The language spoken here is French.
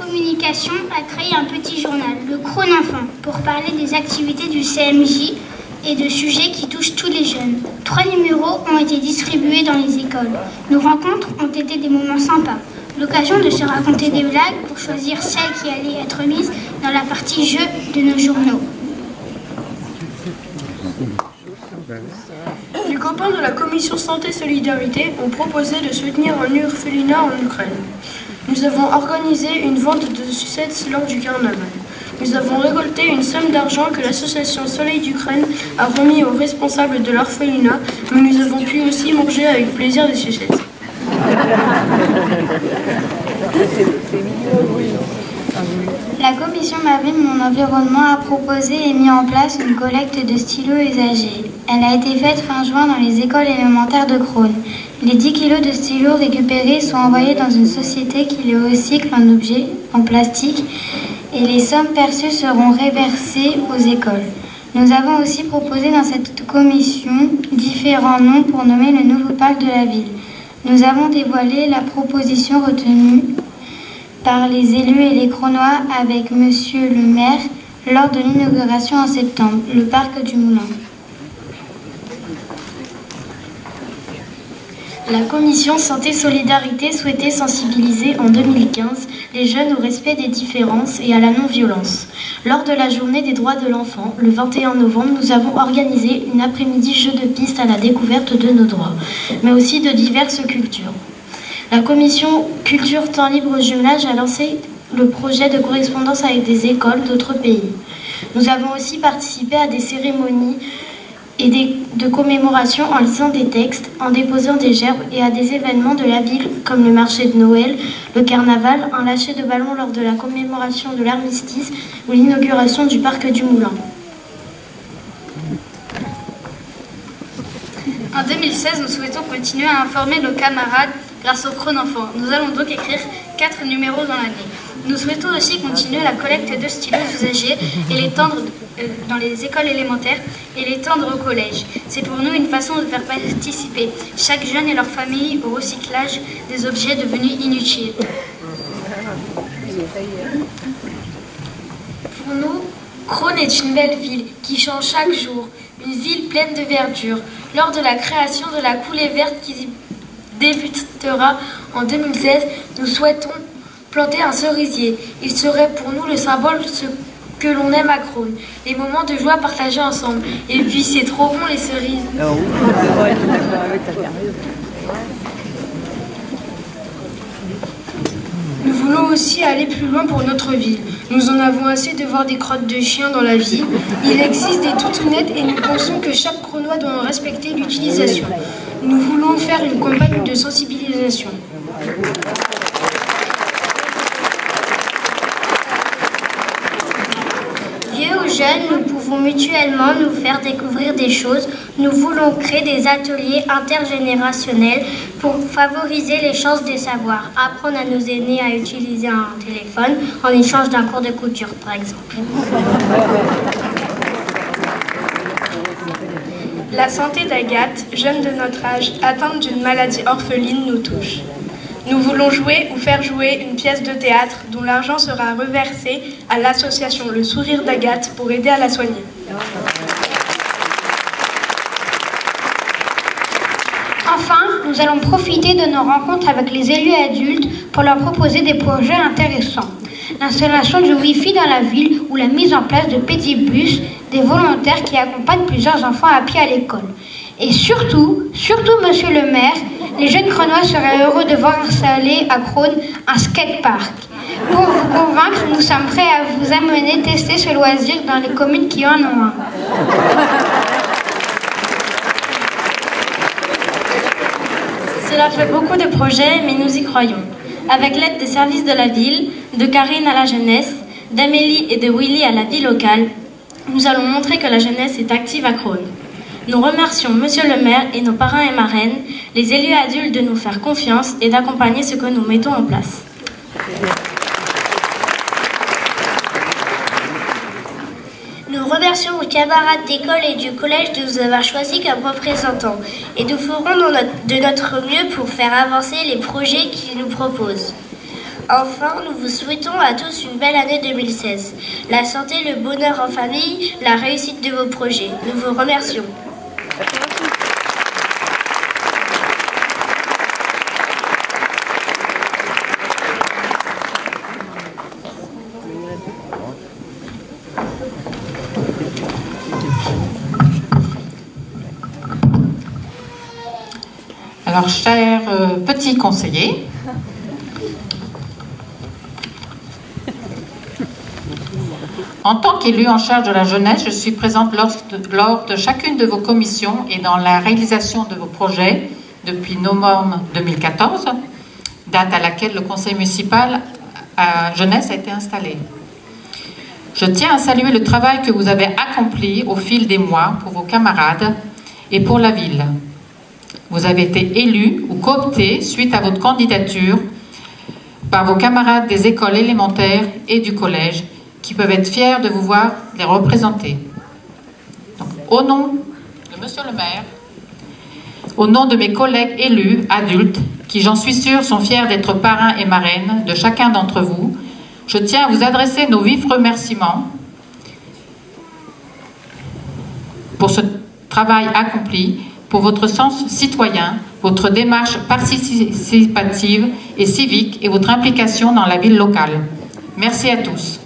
Communication a créé un petit journal, le Crône Enfant, pour parler des activités du CMJ et de sujets qui touchent tous les jeunes. 3 numéros ont été distribués dans les écoles. Nos rencontres ont été des moments sympas. L'occasion de se raconter des blagues pour choisir celles qui allaient être mises dans la partie jeu de nos journaux. Les copains de la commission Santé Solidarité ont proposé de soutenir un orphelinat en Ukraine. Nous avons organisé une vente de sucettes lors du carnaval. Nous avons récolté une somme d'argent que l'association Soleil d'Ukraine a remis aux responsables de l'orphelinat, mais nous avons pu aussi manger avec plaisir des sucettes. La commission Ma Ville, Mon Environnement a proposé et mis en place une collecte de stylos usagés. Elle a été faite fin juin dans les écoles élémentaires de Crosne. Les 10 kilos de stylos récupérés sont envoyés dans une société qui les recycle en objets en plastique et les sommes perçues seront reversées aux écoles. Nous avons aussi proposé dans cette commission différents noms pour nommer le nouveau parc de la ville. Nous avons dévoilé la proposition retenue par les élus et les Cronois avec Monsieur le maire lors de l'inauguration en septembre, le parc du Moulin. La commission Santé Solidarité souhaitait sensibiliser en 2015 les jeunes au respect des différences et à la non-violence. Lors de la journée des droits de l'enfant, le 21 novembre, nous avons organisé une après-midi jeu de piste à la découverte de nos droits, mais aussi de diverses cultures. La commission Culture Temps Libre Jumelage a lancé le projet de correspondance avec des écoles d'autres pays. Nous avons aussi participé à des cérémonies et de commémoration en lisant des textes, en déposant des gerbes et à des événements de la ville comme le marché de Noël, le carnaval, un lâcher de ballon lors de la commémoration de l'armistice ou l'inauguration du parc du Moulin. En 2016, nous souhaitons continuer à informer nos camarades grâce au Crône Enfant. Nous allons donc écrire 4 numéros dans l'année. Nous souhaitons aussi continuer la collecte de stylos usagés et les tendre dans les écoles élémentaires et les tendre au collège. C'est pour nous une façon de faire participer chaque jeune et leur famille au recyclage des objets devenus inutiles. Pour nous, Crosne est une belle ville qui change chaque jour, une ville pleine de verdure. Lors de la création de la coulée verte qui débutera en 2016, nous souhaitons planter un cerisier. Il serait pour nous le symbole de ce que l'on aime à Crosne, les moments de joie partagés ensemble. Et puis c'est trop bon les cerises. Nous voulons aussi aller plus loin pour notre ville. Nous en avons assez de voir des crottes de chiens dans la ville. Il existe des toutounettes et nous pensons que chaque Cronois doit en respecter l'utilisation. Nous voulons faire une campagne de sensibilisation. Vieux ou jeunes, nous pouvons mutuellement nous faire découvrir des choses. Nous voulons créer des ateliers intergénérationnels pour favoriser les chances des savoirs. Apprendre à nos aînés à utiliser un téléphone en échange d'un cours de couture, par exemple. La santé d'Agathe, jeune de notre âge, atteinte d'une maladie orpheline, nous touche. Nous voulons jouer ou faire jouer une pièce de théâtre dont l'argent sera reversé à l'association Le Sourire d'Agathe pour aider à la soigner. Enfin, nous allons profiter de nos rencontres avec les élus adultes pour leur proposer des projets intéressants. L'installation du Wi-Fi dans la ville ou la mise en place de petits bus, des volontaires qui accompagnent plusieurs enfants à pied à l'école. Et surtout, monsieur le maire, les jeunes Cronois seraient heureux de voir installer à Crosne un skatepark. Pour vous convaincre, nous sommes prêts à vous amener tester ce loisir dans les communes qui en ont un. Cela fait beaucoup de projets, mais nous y croyons. Avec l'aide des services de la ville, de Karine à la jeunesse, d'Amélie et de Willy à la vie locale, nous allons montrer que la jeunesse est active à Crosne. Nous remercions Monsieur le maire et nos parrains et marraines, les élus adultes de nous faire confiance et d'accompagner ce que nous mettons en place. Nous remercions vos camarades d'école et du collège de nous avoir choisis comme représentants et nous ferons de notre mieux pour faire avancer les projets qu'ils nous proposent. Enfin, nous vous souhaitons à tous une belle année 2016. La santé, le bonheur en famille, la réussite de vos projets. Nous vous remercions. Alors, chers petits conseillers, en tant qu'élu en charge de la jeunesse, je suis présente lors de chacune de vos commissions et dans la réalisation de vos projets depuis novembre 2014, date à laquelle le conseil municipal à jeunesse a été installé. Je tiens à saluer le travail que vous avez accompli au fil des mois pour vos camarades et pour la ville. Vous avez été élu ou coopté suite à votre candidature par vos camarades des écoles élémentaires et du collège qui peuvent être fiers de vous voir les représenter. Donc, au nom de Monsieur le maire, au nom de mes collègues élus, adultes, qui j'en suis sûre sont fiers d'être parrains et marraines de chacun d'entre vous, je tiens à vous adresser nos vifs remerciements pour ce travail accompli, pour votre sens citoyen, votre démarche participative et civique et votre implication dans la ville locale. Merci à tous.